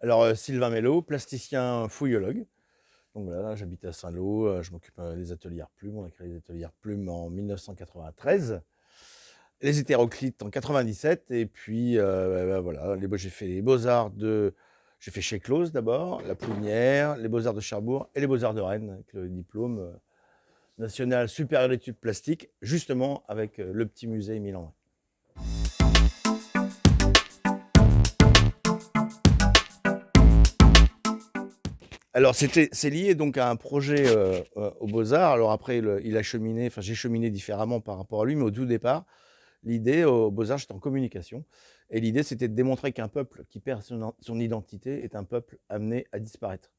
Alors, Sylvain Mello, plasticien fouillologue. Donc voilà, j'habite à Saint-Lô, je m'occupe des ateliers Art Plume. On a créé les ateliers Art Plume en 1993, les hétéroclites en 97, et puis voilà, j'ai fait les beaux-arts j'ai fait chez Close d'abord, la Plounière, les beaux-arts de Cherbourg et les beaux-arts de Rennes, avec le diplôme national supérieur d'études plastiques, justement avec le petit musée Milan. Alors c'est lié donc à un projet aux Beaux-Arts. Alors après, il a cheminé, enfin j'ai cheminé différemment par rapport à lui, mais au tout départ, l'idée aux Beaux-Arts, j'étais en communication. Et l'idée, c'était de démontrer qu'un peuple qui perd son identité est un peuple amené à disparaître.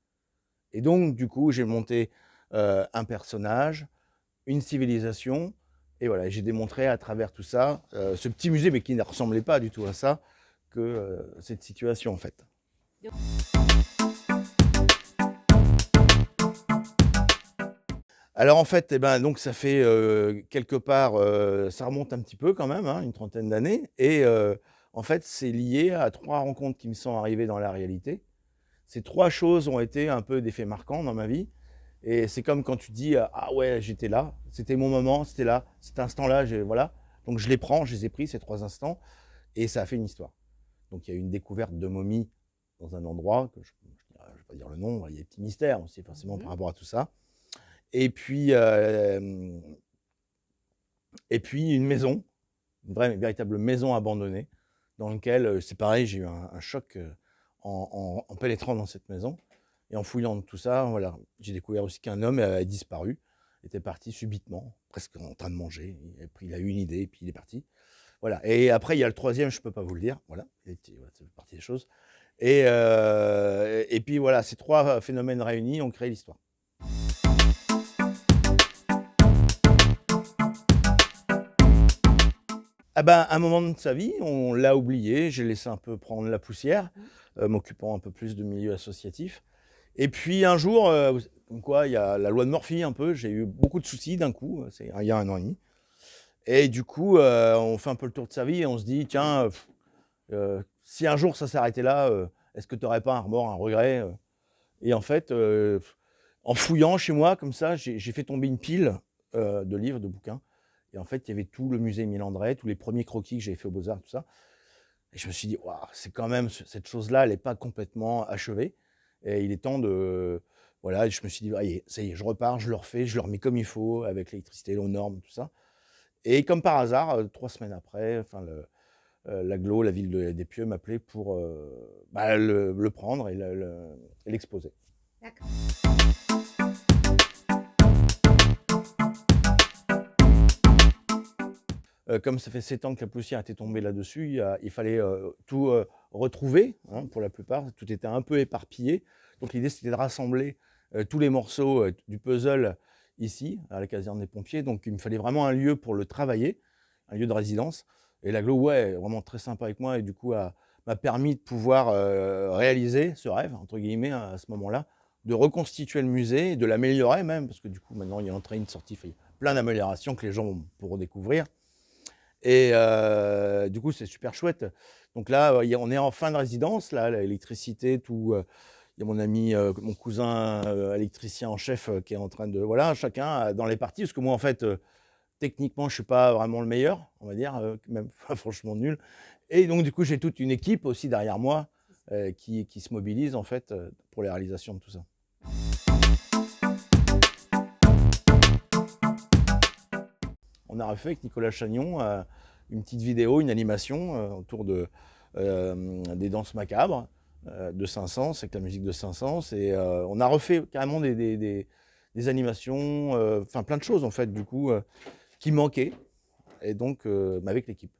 Et donc, du coup, j'ai monté un personnage, une civilisation, et voilà, j'ai démontré à travers tout ça, ce petit musée, mais qui ne ressemblait pas du tout à ça, que cette situation, en fait. Alors en fait, eh ben, donc ça fait quelque part, ça remonte un petit peu quand même, hein, une trentaine d'années. Et en fait, c'est lié à 3 rencontres qui me sont arrivées dans la réalité. Ces 3 choses ont été un peu des faits marquants dans ma vie. Et c'est comme quand tu dis ah ouais, j'étais là, c'était mon moment, c'était là, cet instant-là, voilà. Donc je les prends, je les ai pris, ces 3 instants, et ça a fait une histoire. Donc il y a eu une découverte de momies dans un endroit, que je ne vais pas dire le nom, il y a des petits mystères aussi forcément par rapport à tout ça. Et puis une maison, une véritable maison abandonnée, dans laquelle, c'est pareil, j'ai eu un choc en pénétrant dans cette maison. Et en fouillant tout ça, voilà, j'ai découvert aussi qu'un homme avait disparu, était parti subitement, presque en train de manger. Et puis il a eu une idée, et puis il est parti. Voilà. Et après, il y a le troisième, je ne peux pas vous le dire. Voilà, ça fait partie des choses. Et puis voilà, ces 3 phénomènes réunis ont créé l'histoire. Ah ben, à un moment de sa vie, on l'a oublié, j'ai laissé un peu prendre la poussière, m'occupant un peu plus de milieu associatif. Et puis un jour, comme quoi il y a la loi de Murphy un peu, j'ai eu beaucoup de soucis d'un coup, c'est il y a 1 an et demi. Et du coup, on fait un peu le tour de sa vie et on se dit: «Tiens, si un jour ça s'arrêtait là, est-ce que tu aurais pas un remords, un regret?» Et en fait, en fouillant chez moi comme ça, j'ai fait tomber une pile, de livres, de bouquins. Et en fait, il y avait tout le musée Émile-André, tous les premiers croquis que j'avais fait aux Beaux-Arts, tout ça. Et je me suis dit: «Waouh, c'est quand même cette chose-là, elle est pas complètement achevée, et il est temps de». Voilà, et je me suis dit: «Allez, ça y est, je repars, je le refais, je le remets comme il faut, avec l'électricité, aux normes, tout ça». Et comme par hasard, 3 semaines après, enfin l'agglo, la ville des Pieux m'appelait pour le prendre et et l'exposer. D'accord. Comme ça fait 7 ans que la poussière était tombée là-dessus, il fallait tout retrouver, hein, pour la plupart. Tout était un peu éparpillé. Donc l'idée, c'était de rassembler tous les morceaux du puzzle ici, à la caserne des pompiers. Donc il me fallait vraiment un lieu pour le travailler, un lieu de résidence. Et l'agglo, ouais, vraiment très sympa avec moi, et du coup m'a permis de pouvoir réaliser ce rêve, entre guillemets, à ce moment-là, de reconstituer le musée et de l'améliorer même, parce que du coup, maintenant, il y a l'entrée, une sortie, il y a plein d'améliorations que les gens pourront découvrir. Et du coup, c'est super chouette. Donc là, on est en fin de résidence, là, l'électricité, tout. Il y a mon ami, mon cousin électricien en chef qui est en train de. Voilà, chacun dans les parties, parce que moi, en fait, techniquement, je ne suis pas vraiment le meilleur, on va dire, même franchement nul. Et donc, du coup, j'ai toute une équipe aussi derrière moi qui se mobilise, en fait, pour les réalisations de tout ça. On a refait avec Nicolas Chagnon une petite vidéo, une animation autour des danses macabres de Saint-Saëns, avec la musique de Saint-Saëns. Et on a refait carrément des animations, enfin plein de choses en fait, du coup, qui manquaient, et donc avec l'équipe.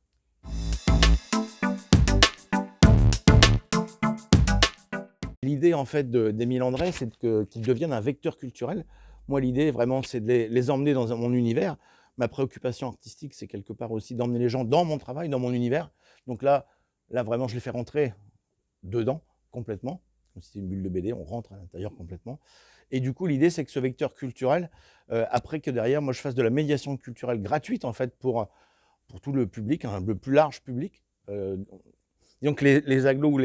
L'idée en fait d'Émile André, c'est qu'ils deviennent un vecteur culturel. Moi, l'idée vraiment, c'est de les emmener dans mon univers. Ma préoccupation artistique, c'est quelque part aussi d'emmener les gens dans mon travail, dans mon univers. Donc là vraiment, je les fais rentrer dedans complètement, comme si c'était une bulle de BD, on rentre à l'intérieur complètement. Et du coup, l'idée, c'est que ce vecteur culturel, après que derrière, moi, je fasse de la médiation culturelle gratuite en fait pour tout le public, hein, le plus large public. Donc les agglos ou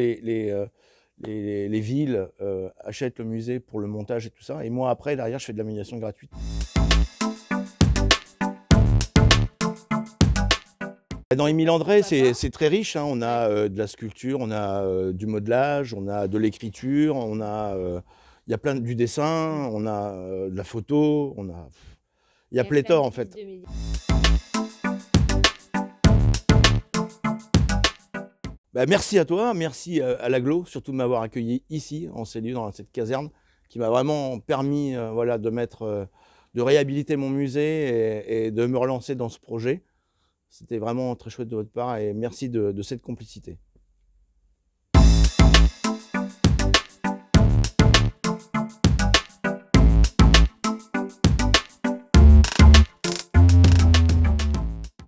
les villes achètent le musée pour le montage et tout ça. Et moi, après, derrière, je fais de la médiation gratuite. Dans Émile André, c'est très riche, hein. On a de la sculpture, on a du modelage, on a de l'écriture, il y a du dessin, on a de la photo, il y a pléthore en fait. Bah, merci à toi, merci à l'Aglo, surtout de m'avoir accueilli ici, en ces lieux, dans cette caserne, qui m'a vraiment permis voilà, de réhabiliter mon musée et de me relancer dans ce projet. C'était vraiment très chouette de votre part et merci de cette complicité.